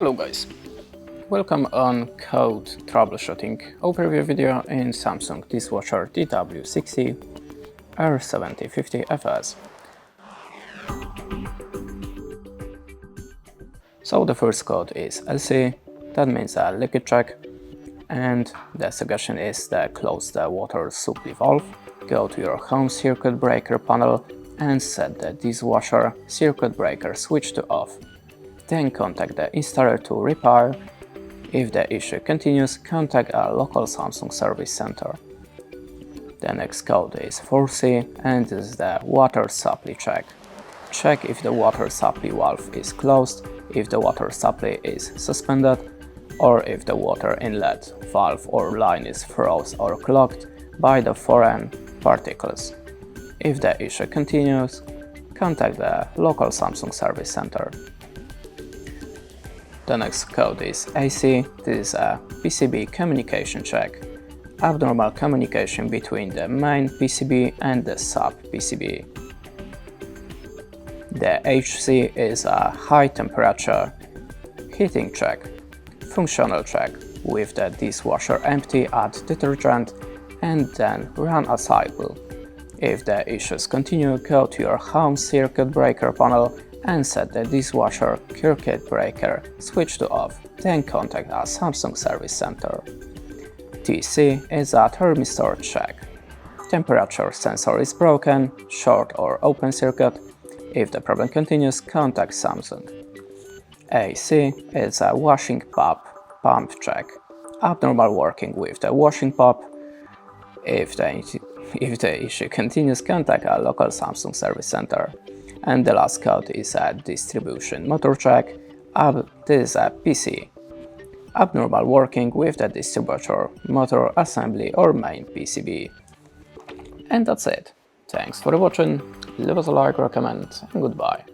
Hello guys, welcome on Code Troubleshooting overview video in Samsung Dishwasher DW60R7050FS. So the first code is LC, that means a leakage check, and the suggestion is that close the water supply valve, go to your home circuit breaker panel and set the dishwasher circuit breaker switch to off. Then contact the installer to repair. If the issue continues, contact a local Samsung service center. The next code is 4C and this is the water supply check. Check if the water supply valve is closed, if the water supply is suspended, or if the water inlet valve or line is froze or clogged by the foreign particles. If the issue continues, contact the local Samsung service center. The next code is AC, this is a PCB communication check. Abnormal communication between the main PCB and the sub-PCB. The HC is a high temperature heating check. Functional check, with the dishwasher empty, add detergent and then run a cycle. If the issues continue, go to your home circuit breaker panel and set the dishwasher circuit breaker switch to off, then contact a Samsung service center. TC is a thermistor check. Temperature sensor is broken, short or open circuit. If the problem continues, contact Samsung. AC is a washing pump check. Abnormal working with the washing pump. If the issue continues, contact a local Samsung service center. And the last code is a distribution motor check. This is a PC. Abnormal working with the distributor motor assembly or main PCB. And that's it. Thanks for watching, leave us a like or a comment, and goodbye.